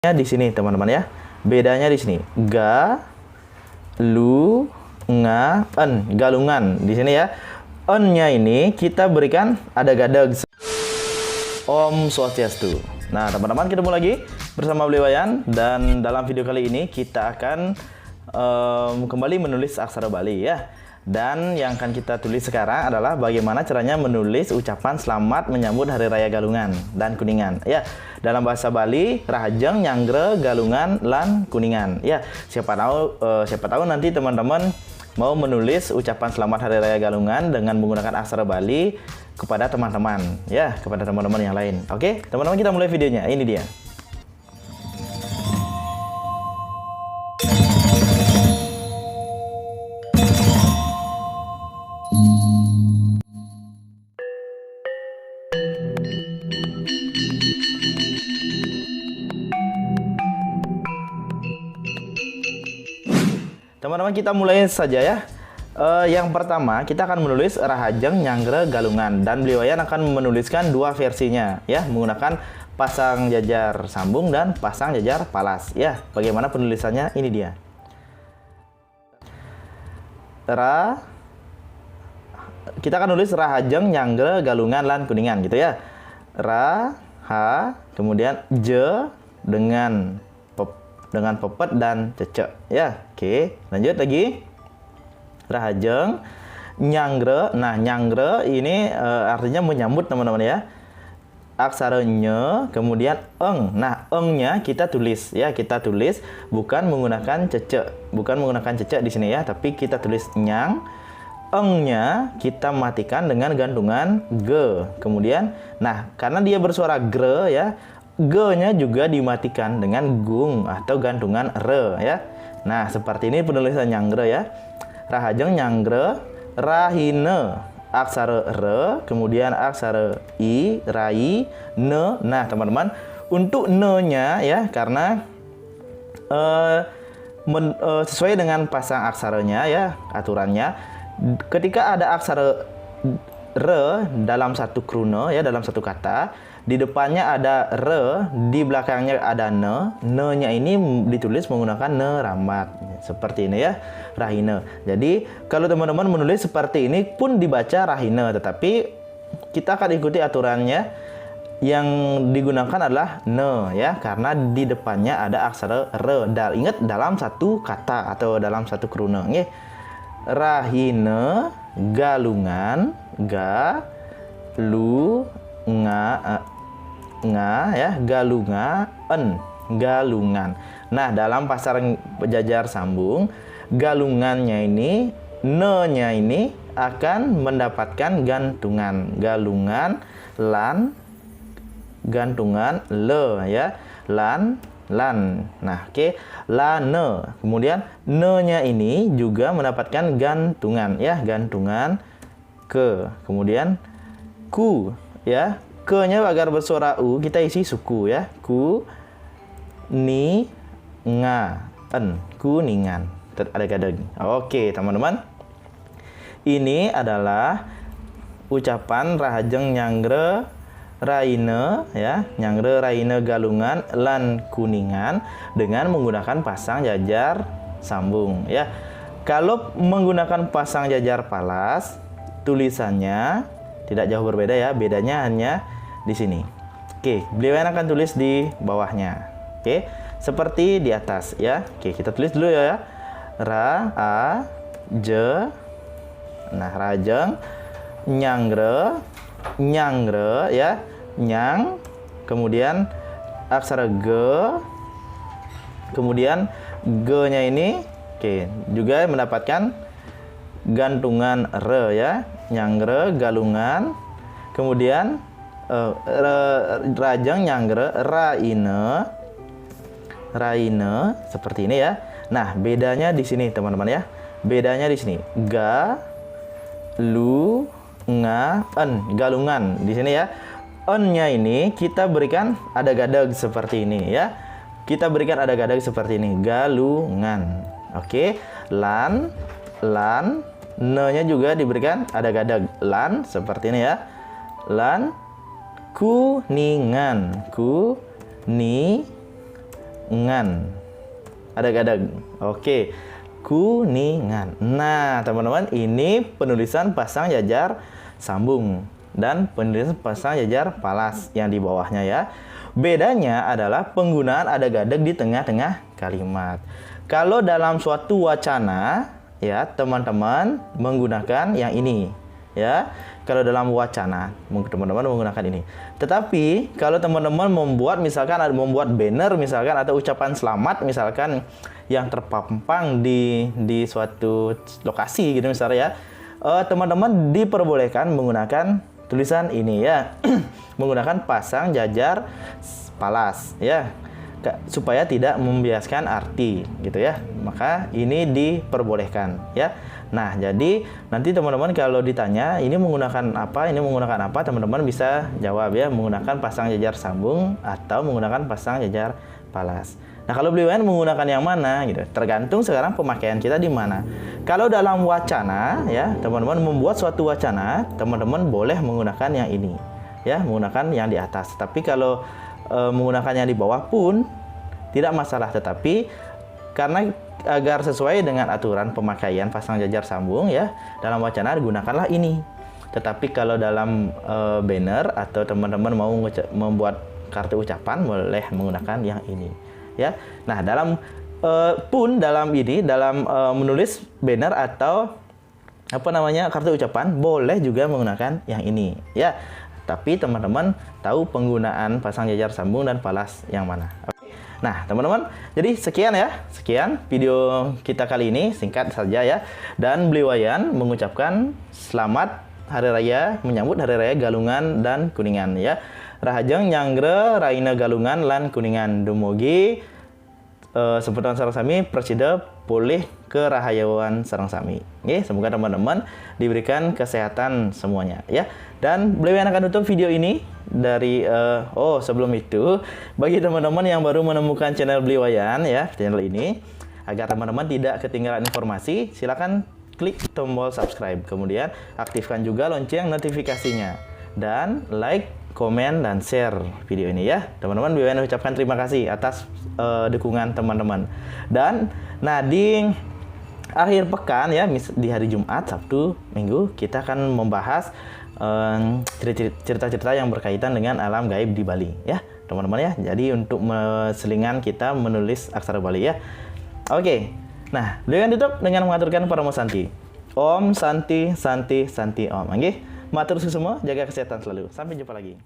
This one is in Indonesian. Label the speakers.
Speaker 1: Di sini teman-teman ya. Bedanya di sini. Ga, lu, nga, en. Galungan. Di sini ya. En-nya ini kita berikan ada gadag. Om Swastiastu. Nah, teman-teman, ketemu lagi bersama beliau Wayan, dan dalam video kali ini kita akan kembali menulis aksara Bali ya. Dan yang akan kita tulis sekarang adalah bagaimana caranya menulis ucapan selamat menyambut Hari Raya Galungan dan Kuningan ya. Dalam bahasa Bali, Rahajeng, Nyangre, Galungan, lan Kuningan ya. Siapa tahu nanti teman-teman mau menulis ucapan selamat Hari Raya Galungan dengan menggunakan aksara Bali kepada teman-teman ya, kepada teman-teman yang lain. Oke, teman-teman, kita mulai videonya. Ini dia. Teman-teman, kita mulai saja ya. Yang pertama kita akan menulis Rahajeng, Nyangre, Galungan, dan beliau Wayan akan menuliskan dua versinya ya, menggunakan pasang jajar sambung dan pasang jajar palas ya. Bagaimana penulisannya? Ini dia. Kita akan nulis Rahajeng, Nyangre, Galungan, lan Kuningan gitu ya. Ra, ha, kemudian je dengan pepet dan cece ya. Oke, lanjut lagi. Rahajeng, Nyangre. Nah, Nyangre ini artinya menyambut teman-teman ya. Aksaranya kemudian eng. Nah, engnya kita tulis ya, kita tulis bukan menggunakan cece, bukan menggunakan cece di sini ya, tapi kita tulis nyang. Engnya kita matikan dengan gantungan ge. Kemudian, nah, karena dia bersuara gre ya, ge-nya juga dimatikan dengan gung atau gantungan re ya. Nah, seperti ini penulisan Nyangre ya. Rahajeng, Nyangre, rahine, aksara re, kemudian aksara i, rai, ne. Nah, teman-teman, untuk ne-nya ya, karena sesuai dengan pasang aksaranya ya, aturannya, ketika ada aksara re dalam satu kruna ya, dalam satu kata, di depannya ada re, di belakangnya ada ne. Ne-nya ini ditulis menggunakan ne rambat. Seperti ini ya, rahine. Jadi, kalau teman-teman menulis seperti ini pun dibaca rahine, tetapi kita akan ikuti aturannya. Yang digunakan adalah ne ya, karena di depannya ada aksara re. Ingat, dalam satu kata atau dalam satu kruna nggih. Rahine, galungan, ga, lu, nga ya, galungan, galungan. Nah, dalam pasang jajar sambung, galungannya ini, ne-nya ini akan mendapatkan gantungan. Galungan, lan, gantungan le ya, lan. Nah, oke, lane. Kemudian ne-nya ini juga mendapatkan gantungan ya, gantungan ke. Kemudian ku ya, ke-nya agar bersuara u kita isi suku ya. Ku, ni, nga, en, kuningan. Ada gadag. Oke, teman-teman. Ini adalah ucapan Rahajeng, Nyangre, raine ya, Nyangre, raine, galungan, lan kuningan dengan menggunakan pasang jajar sambung ya. Kalau menggunakan pasang jajar palas, tulisannya tidak jauh berbeda ya, bedanya hanya di sini. Oke, beliau akan tulis di bawahnya. Oke, seperti di atas ya. Oke, kita tulis dulu ya. Ra, a, je. Nah, Rajeng, Nyangre, Nyangre ya, nyang, kemudian aksara ge, kemudian ge-nya ini oke, juga mendapatkan gantungan re ya. Nyangre, galungan, kemudian Rajeng, Nyangre, raine, seperti ini ya. Nah, bedanya di sini teman-teman ya. Bedanya di sini. Ga, lu, nga, en. Galungan di sini ya. En-nya ini kita berikan ada gadag seperti ini ya. Kita berikan ada gadag seperti ini. Galungan. Oke. Lan. Ne-nya juga diberikan ada gadag. Lan seperti ini ya. Lan. Kuningan. Galungan. Ada gadag. Oke. Kuningan. Nah, teman-teman, ini penulisan pasang jajar sambung dan penulisan pasang jajar palas yang di bawahnya ya. Bedanya adalah penggunaan ada gadag di tengah-tengah kalimat. Kalau dalam suatu wacana ya, teman-teman menggunakan yang ini ya. Kalau dalam wacana teman-teman menggunakan ini. Tetapi kalau teman-teman membuat misalkan membuat banner misalkan atau ucapan selamat misalkan yang terpampang di suatu lokasi gitu misalnya ya, teman-teman diperbolehkan menggunakan tulisan ini ya. Menggunakan pasang jajar palas ya, supaya tidak membiaskan arti gitu ya. Maka ini diperbolehkan ya. Nah, jadi nanti teman-teman kalau ditanya ini menggunakan apa, teman-teman bisa jawab ya, menggunakan pasang jajar sambung atau menggunakan pasang jajar palas. Nah, kalau beliau menggunakan yang mana gitu, tergantung sekarang pemakaian kita di mana. Kalau dalam wacana ya, teman-teman membuat suatu wacana, teman-teman boleh menggunakan yang ini ya, menggunakan yang di atas. Tapi kalau menggunakan yang di bawah pun tidak masalah, tetapi karena agar sesuai dengan aturan pemakaian pasang jajar sambung ya, dalam wacana gunakanlah ini. Tetapi kalau dalam banner atau teman-teman mau membuat kartu ucapan, boleh menggunakan yang ini ya. Nah, dalam menulis banner atau kartu ucapan boleh juga menggunakan yang ini ya. Tapi teman-teman tahu penggunaan pasang jajar sambung dan palas yang mana. Nah, teman-teman, jadi sekian video kita kali ini, singkat saja ya. Dan Beli Wayan mengucapkan selamat hari raya, menyambut hari raya Galungan dan Kuningan ya. Rahajeng Nyanggre Raina Galungan lan Kuningan dumugi sebutan sareng sami presida pulih kerahayawan sareng sami. Oke, semoga teman-teman diberikan kesehatan semuanya ya. Dan Beli Wayan akan tutup video ini dari sebelum itu, bagi teman-teman yang baru menemukan channel Beli Wayan ya, channel ini, agar teman-teman tidak ketinggalan informasi, silakan klik tombol subscribe, kemudian aktifkan juga lonceng notifikasinya, dan like, komen, dan share video ini ya. Teman-teman, Beli Wayan ucapkan terima kasih atas dukungan teman-teman. Dan nah, di akhir pekan ya, di hari Jumat, Sabtu, Minggu, kita akan membahas cerita-cerita yang berkaitan dengan alam gaib di Bali ya, teman-teman ya. Jadi untuk selingan kita menulis aksara Bali ya. Oke. Nah, dengan tutup dengan mengaturkan Paramo Santi. Om Santi Santi Santi Om. Oke. Matur semua, jaga kesehatan selalu. Sampai jumpa lagi.